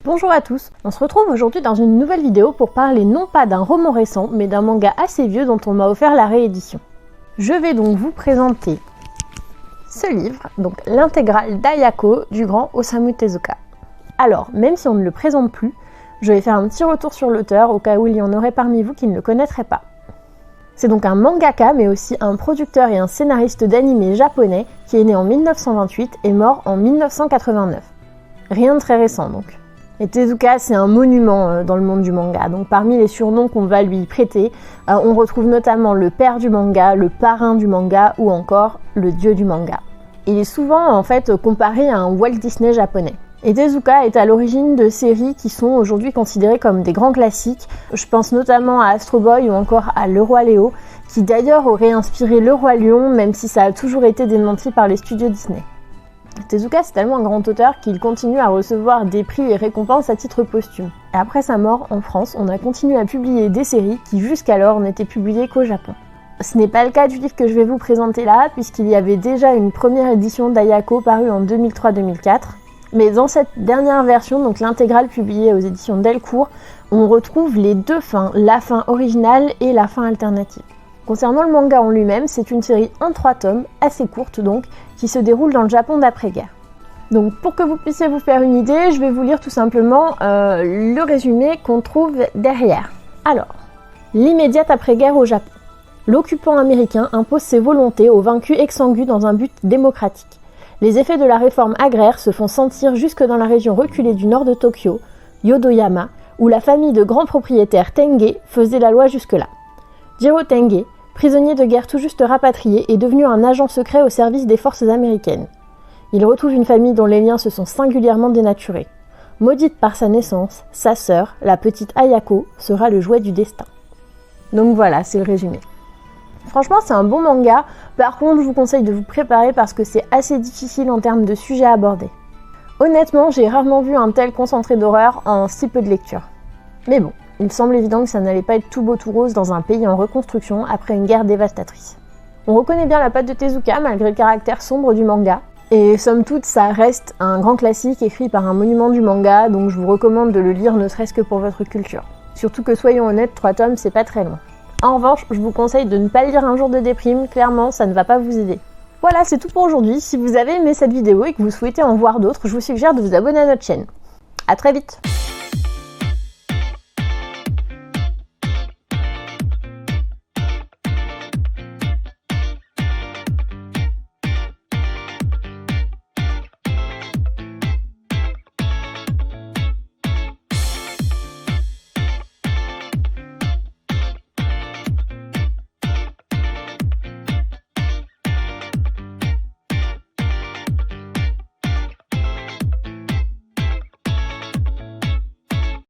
Bonjour à tous, on se retrouve aujourd'hui dans une nouvelle vidéo pour parler non pas d'un roman récent, mais d'un manga assez vieux dont on m'a offert la réédition. Je vais donc vous présenter ce livre, donc l'intégrale d'Ayako du grand Osamu Tezuka. Alors, même si on ne le présente plus, je vais faire un petit retour sur l'auteur au cas où il y en aurait parmi vous qui ne le connaîtraient pas. C'est donc un mangaka mais aussi un producteur et un scénariste d'anime japonais qui est né en 1928 et mort en 1989. Rien de très récent donc. Et Tezuka, c'est un monument dans le monde du manga. Donc parmi les surnoms qu'on va lui prêter, on retrouve notamment le père du manga, le parrain du manga ou encore le dieu du manga. Il est souvent en fait comparé à un Walt Disney japonais. Et Tezuka est à l'origine de séries qui sont aujourd'hui considérées comme des grands classiques. Je pense notamment à Astro Boy ou encore à Le Roi Léo, qui d'ailleurs aurait inspiré Le Roi Lion, même si ça a toujours été démenti par les studios Disney. Tezuka, c'est tellement un grand auteur qu'il continue à recevoir des prix et récompenses à titre posthume. Et après sa mort, en France, on a continué à publier des séries qui jusqu'alors n'étaient publiées qu'au Japon. Ce n'est pas le cas du livre que je vais vous présenter là, puisqu'il y avait déjà une première édition d'Ayako parue en 2003-2004. Mais dans cette dernière version, donc l'intégrale publiée aux éditions Delcourt, on retrouve les deux fins, la fin originale et la fin alternative. Concernant le manga en lui-même, c'est une série en 3 tomes, assez courte donc, qui se déroule dans le Japon d'après-guerre. Donc pour que vous puissiez vous faire une idée, je vais vous lire tout simplement le résumé qu'on trouve derrière. Alors, l'immédiate après-guerre au Japon. L'occupant américain impose ses volontés aux vaincus exsangues dans un but démocratique. Les effets de la réforme agraire se font sentir jusque dans la région reculée du nord de Tokyo, Yodoyama, où la famille de grands propriétaires Tenge faisait la loi jusque-là. Jiro Tenge, prisonnier de guerre tout juste rapatrié, est devenu un agent secret au service des forces américaines. Il retrouve une famille dont les liens se sont singulièrement dénaturés. Maudite par sa naissance, sa sœur, la petite Ayako, sera le jouet du destin. Donc voilà, c'est le résumé. Franchement, c'est un bon manga. Par contre, je vous conseille de vous préparer parce que c'est assez difficile en termes de sujets à aborder. Honnêtement, j'ai rarement vu un tel concentré d'horreur en si peu de lecture. Mais bon, il semble évident que ça n'allait pas être tout beau tout rose dans un pays en reconstruction après une guerre dévastatrice. On reconnaît bien la patte de Tezuka malgré le caractère sombre du manga. Et somme toute, ça reste un grand classique écrit par un monument du manga, donc je vous recommande de le lire ne serait-ce que pour votre culture. Surtout que soyons honnêtes, 3 tomes, c'est pas très long. En revanche, je vous conseille de ne pas lire un jour de déprime, clairement, ça ne va pas vous aider. Voilà, c'est tout pour aujourd'hui. Si vous avez aimé cette vidéo et que vous souhaitez en voir d'autres, je vous suggère de vous abonner à notre chaîne. A très vite!